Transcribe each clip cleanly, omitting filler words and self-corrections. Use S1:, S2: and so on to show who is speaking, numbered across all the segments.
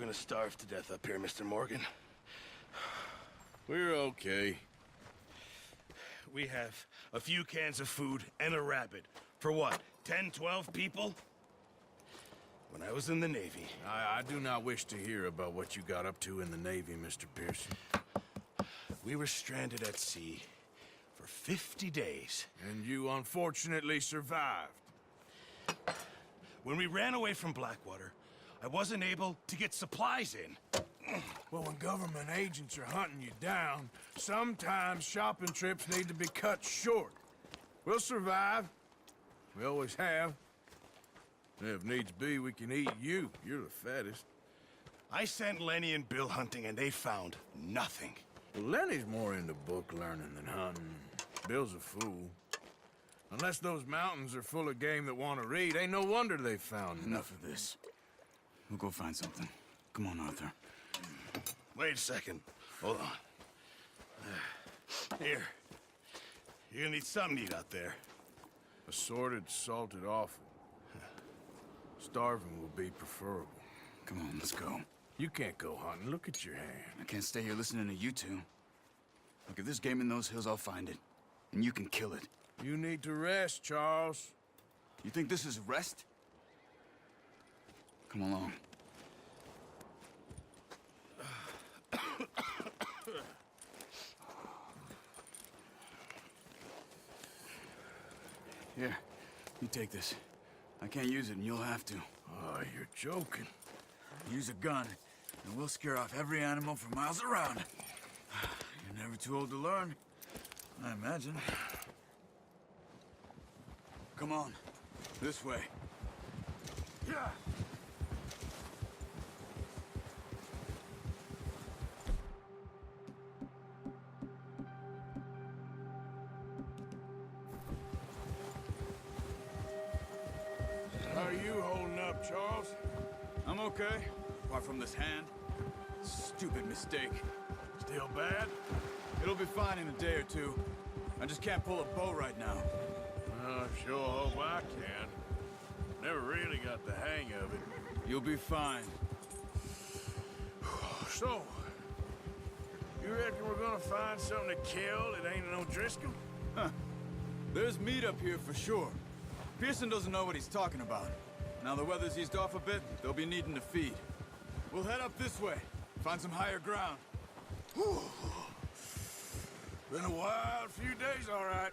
S1: we're gonna starve to death up here, Mr. Morgan.
S2: We're okay.
S1: We have a few cans of food and a rabbit. For what, 10, 12 people? When I was in the Navy...
S2: I do not wish to hear about what you got up to in the Navy, Mr. Pearson.
S1: We were stranded at sea for 50 days.
S2: And you unfortunately survived.
S1: When we ran away from Blackwater, I wasn't able to get supplies in.
S2: Well, when government agents are hunting you down, sometimes shopping trips need to be cut short. We'll survive. We always have. And if needs be, we can eat you. You're the fattest.
S1: I sent Lenny and Bill hunting, and they found nothing.
S2: Well, Lenny's more into book learning than hunting. Bill's a fool. Unless those mountains are full of game that want to read, ain't no wonder they found
S3: Enough of this. We'll go find something. Come on, Arthur.
S1: Wait a second. Hold on. Here. You're gonna need something to eat out there.
S2: Assorted, salted offal. Starving will be preferable.
S3: Come on, let's go.
S2: You can't go hunting. Look at your hand.
S3: I can't stay here listening to you two. Look, if there's game in those hills, I'll find it. And you can kill it.
S2: You need to rest, Charles.
S3: You think this is rest? Come along. Here, you take this. I can't use it, and you'll have to.
S2: Oh, you're joking.
S3: Use a gun, and we'll scare off every animal for miles around. You're never too old to learn, I imagine. Come on, this way.
S2: Yeah. How are you holding up, Charles?
S3: I'm okay, apart from this hand. Stupid mistake.
S2: Still bad?
S3: It'll be fine in a day or two. I just can't pull a bow right now.
S2: I sure hope I can. Never really got the hang of it.
S3: You'll be fine.
S2: So, you reckon we're gonna find something to kill that ain't no Driscoll?
S3: Huh. There's meat up here for sure. Pearson doesn't know what he's talking about. Now the weather's eased off a bit, they'll be needing to feed. We'll head up this way, find some higher ground.
S2: Whew. Been a wild few days, all right.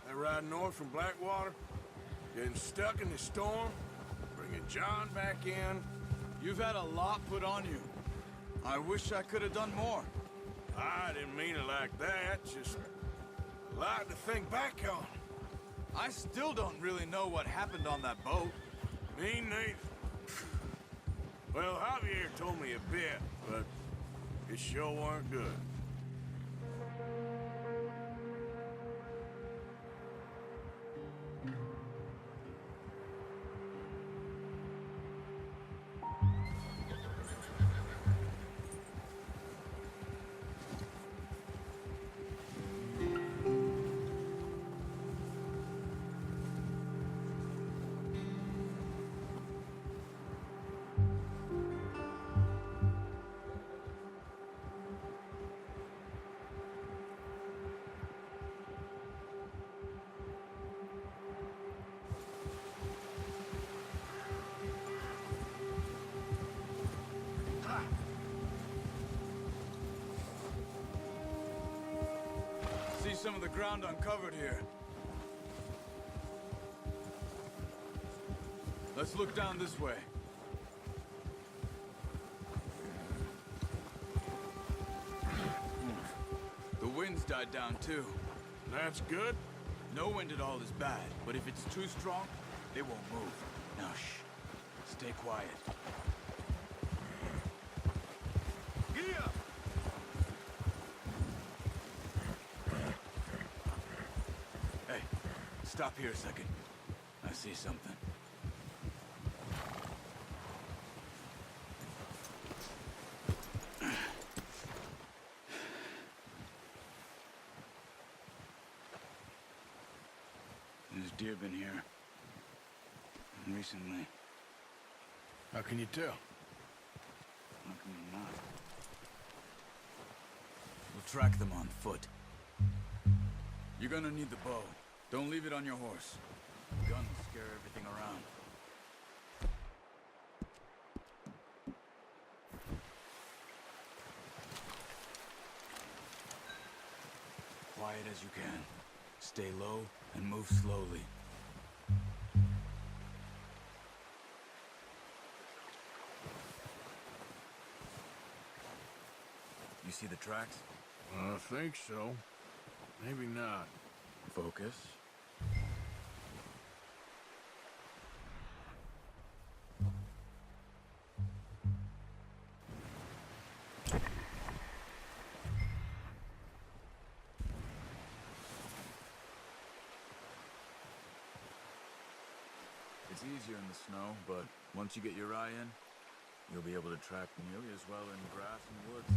S2: That ride north from Blackwater, getting stuck in the storm, bringing John back in.
S3: You've had a lot put on you. I wish I could have done more.
S2: I didn't mean it like that, just a lot to think back on.
S3: I still don't really know what happened on that boat.
S2: Me neither. Well, Javier told me a bit, but it sure weren't good.
S3: See some of the ground uncovered here. Let's look down this way. The wind's died down too.
S2: That's good.
S3: No wind at all is bad, but if it's too strong, they won't move. Now shh. Stay quiet.
S2: Giddy up!
S3: Hey, stop here a second. I see something. There's deer been here. Recently.
S2: How can you tell?
S3: How can we not? We'll track them on foot. You're gonna need the bow. Don't leave it on your horse. The gun will scare everything around. Quiet as you can. Stay low and move slowly. You see the tracks?
S2: I think so. Maybe not.
S3: Focus. It's easier in the snow, but once you get your eye in, you'll be able to track nearly as well in grass and woods.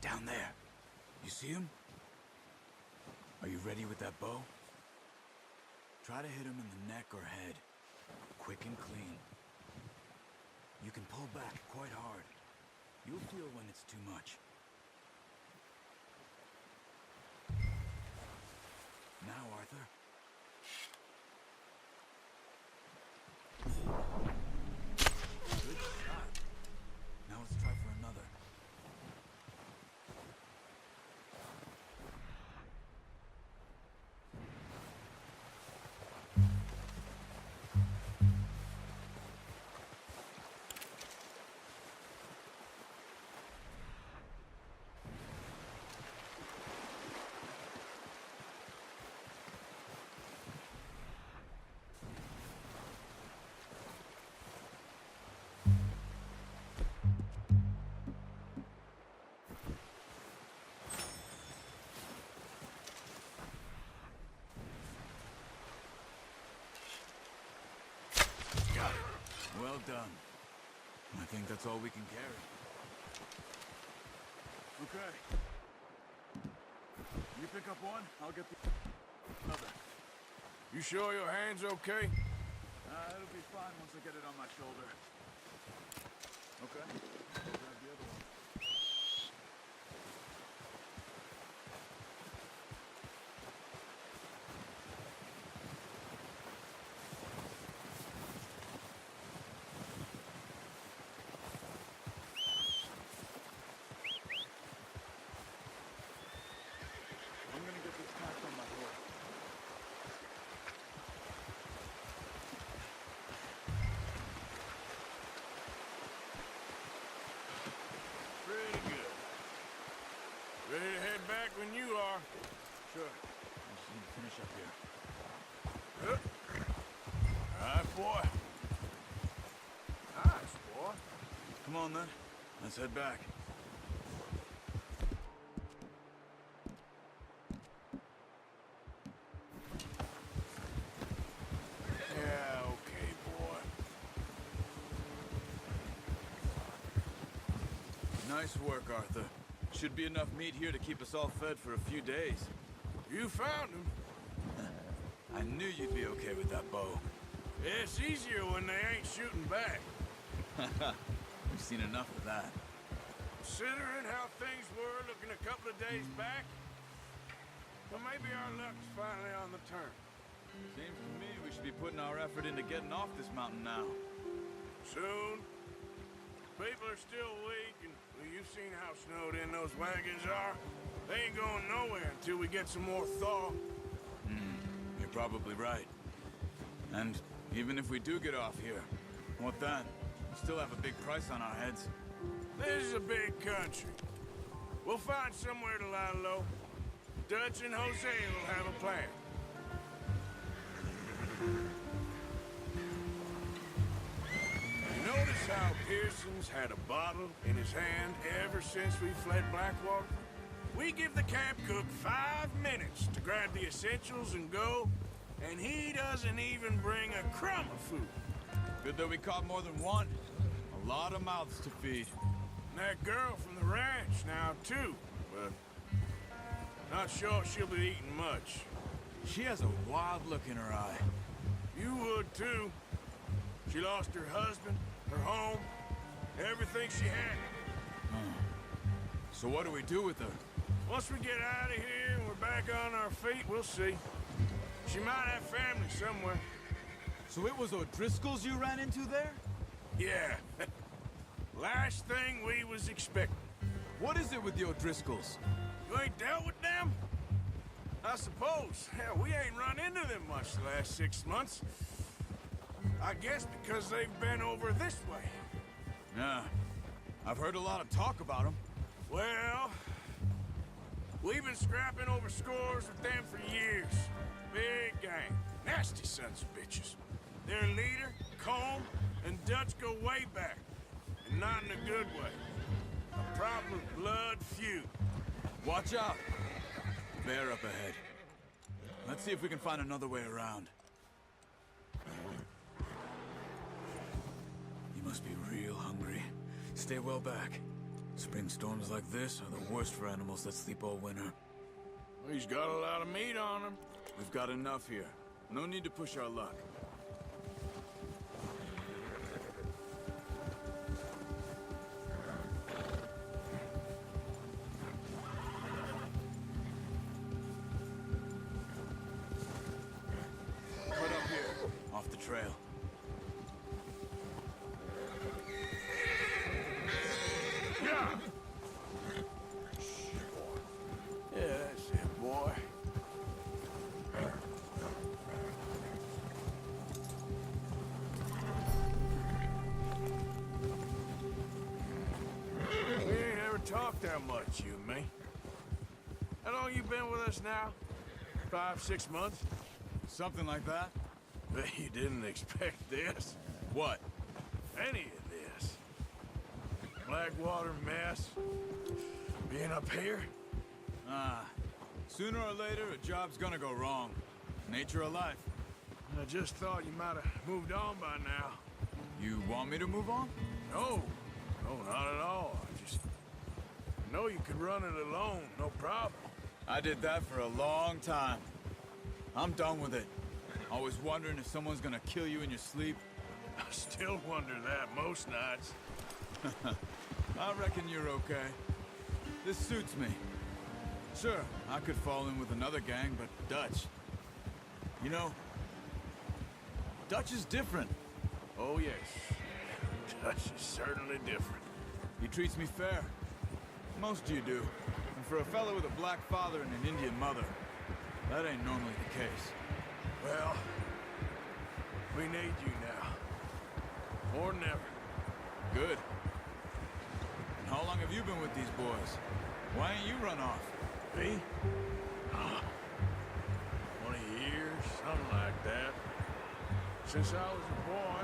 S3: Down there. You see him? Are you ready with that bow? Try to hit him in the neck or head. Quick and clean. You can pull back quite hard. You'll feel when it's too much. Now, Arthur. Good shot. Now let's try for another. Well done. I think that's all we can carry. Okay. You pick up one, I'll get the other.
S2: You sure your hand's okay?
S3: It'll be fine once I get it on my shoulder. Okay. I'll grab the other one. I'm gonna get this packed on my horse.
S2: Pretty good. Ready to head back when you are.
S3: Sure. I just need to finish up here.
S2: Good. All right, boy. Nice, boy.
S3: Come on, then. Let's head back.
S2: Yeah, okay, boy.
S3: Nice work, Arthur. Should be enough meat here to keep us all fed for a few days.
S2: You found him.
S3: I knew you'd be okay with that bow.
S2: Yeah, it's easier when they ain't shooting back.
S3: We've seen enough of that.
S2: Considering how things were looking a couple of days back, well, maybe our luck's finally on the turn.
S3: Seems to me we should be putting our effort into getting off this mountain now.
S2: Soon. People are still weak, and well, you've seen how snowed in those wagons are. They ain't going nowhere until we get some more thaw.
S3: You're probably right. And even if we do get off here, what then? We still have a big price on our heads.
S2: This is a big country. We'll find somewhere to lie low. Dutch and Hosea will have a plan. You notice how Pearson's had a bottle in his hand ever since we fled Blackwater? We give the camp cook 5 minutes to grab the essentials and go, and he doesn't even bring a crumb of food.
S3: Good that we caught more than one. A lot of mouths to feed.
S2: And that girl from the ranch now, too, but not sure she'll be eating much.
S3: She has a wild look in her eye.
S2: You would, too. She lost her husband, her home, everything she had.
S3: So what do we do with her?
S2: Once we get out of here and we're back on our feet, we'll see. She might have family somewhere.
S3: So it was O'Driscoll's you ran into there?
S2: Yeah. Last thing we was expecting.
S3: What is it with the O'Driscolls?
S2: You ain't dealt with them? I suppose. Hell, we ain't run into them much the last 6 months. I guess because they've been over this way.
S3: Yeah. I've heard a lot of talk about them.
S2: Well, we've been scrapping over scores with them for years. Big gang. Nasty sons of bitches. Their leader, Colm, and Dutch go way back. And not in a good way. A proper blood feud.
S3: Watch out. Bear up ahead. Let's see if we can find another way around. You must be real hungry. Stay well back. Spring storms like this are the worst for animals that sleep all winter.
S2: He's got a lot of meat on him.
S3: We've got enough here. No need to push our luck. Put up here, off the trail.
S2: Yeah! Yeah, that's it, boy. We ain't ever talked that much, you and me. How long you been with us now? 5, 6 months?
S3: Something like that?
S2: Bet you didn't expect this.
S3: What?
S2: Any of this. Blackwater mess. Being up here?
S3: Sooner or later, a job's gonna go wrong. Nature of life.
S2: I just thought you might have moved on by now.
S3: You want me to move on?
S2: No. No, not at all. I know you could run it alone, no problem.
S3: I did that for a long time. I'm done with it. Always wondering if someone's gonna kill you in your sleep.
S2: I still wonder that most nights.
S3: I reckon you're okay. This suits me. Sure, I could fall in with another gang, but Dutch... You know, Dutch is different.
S2: Oh, yes. Dutch is certainly different.
S3: He treats me fair. Most you do. And for a fellow with a black father and an Indian mother, that ain't normally the case.
S2: Well, we need you now. More than ever.
S3: Good. And how long have you been with these boys? Why ain't you run off?
S2: Me? 20 years, something like that. Since I was a boy.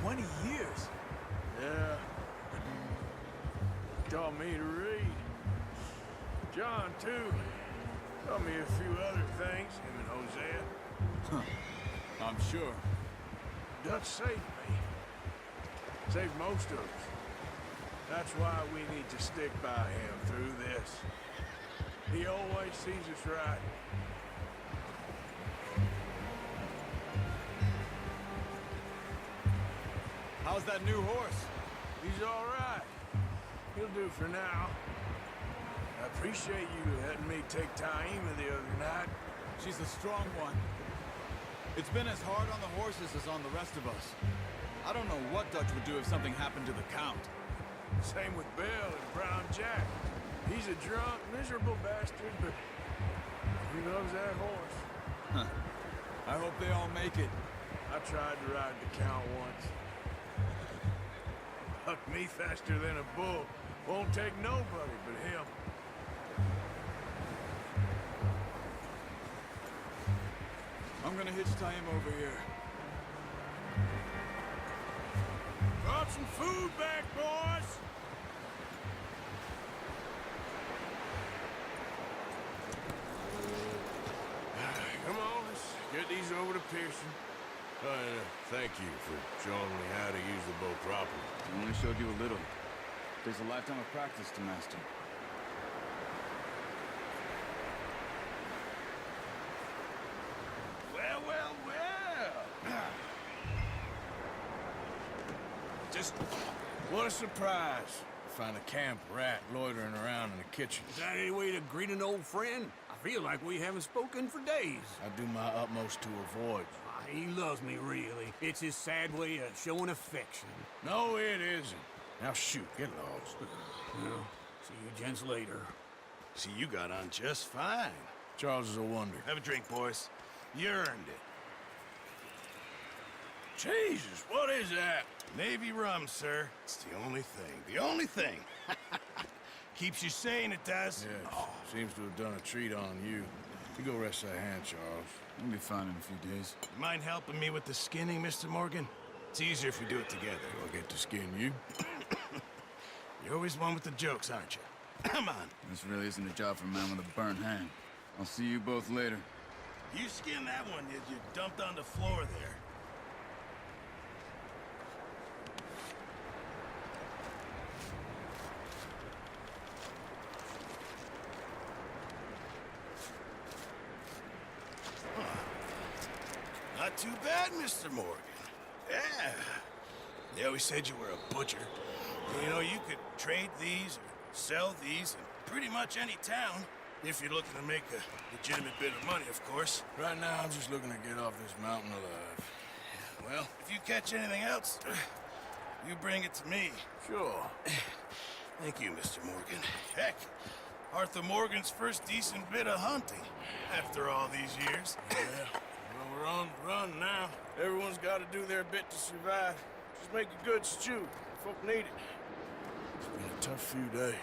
S3: 20 years?
S2: Yeah. Taught me to read. John, too. Taught me a few other things, him and Hosea.
S3: I'm sure.
S2: Dutch saved me. Saved most of us. That's why we need to stick by him through this. He always sees us right.
S3: How's that new horse?
S2: He's all right. He'll do for now. I appreciate you letting me take Taima the other night.
S3: She's a strong one. It's been as hard on the horses as on the rest of us. I don't know what Dutch would do if something happened to the Count.
S2: Same with Bill and Brown Jack. He's a drunk, miserable bastard, but he loves that horse.
S3: Huh. I hope they all make it.
S2: I tried to ride the Count once. Hucked me faster than a bull. Won't take nobody but him.
S3: I'm gonna hitch Taima over here.
S2: Brought some food back, boys! Come on, let's get these over to Pearson. Thank you for showing me how to use the bow properly.
S3: I only showed you a little. Takes a lifetime of practice to master.
S2: Well, well, well! Just what a surprise. Find a camp rat loitering around in the kitchen.
S4: Is that any way to greet an old friend? I feel like we haven't spoken for days.
S2: I do my utmost to avoid.
S4: He loves me, really. It's his sad way of showing affection.
S2: No, it isn't. Now shoot, get lost.
S4: Well, see you gents later.
S1: See, you got on just fine.
S2: Charles is a wonder.
S1: Have a drink, boys. You earned it.
S2: Jesus, what is that?
S1: Navy rum, sir. It's the only thing. The only thing. Keeps you sane, it does.
S2: Yes, seems to have done a treat on you. You go rest that hand, Charles.
S3: We'll be fine in a few days.
S1: You mind helping me with the skinning, Mr. Morgan? It's easier if we do it together.
S2: I'll get to skin you.
S1: You're always one with the jokes, aren't you? Come on.
S3: This really isn't a job for a man with a burnt hand. I'll see you both later.
S1: You skinned that one you dumped on the floor there. Not too bad, Mr. Morgan. Yeah. They always said you were a butcher. You know, you could trade these or sell these in pretty much any town. If you're looking to make a legitimate bit of money, of course.
S2: Right now, I'm just looking to get off this mountain alive.
S1: Well, if you catch anything else, you bring it to me.
S2: Sure.
S1: Thank you, Mr. Morgan. Heck, Arthur Morgan's first decent bit of hunting after all these years.
S2: Yeah. Well, we're on the run now. Everyone's got to do their bit to survive. Just make a good stew. Folk need it. It's been a tough few days.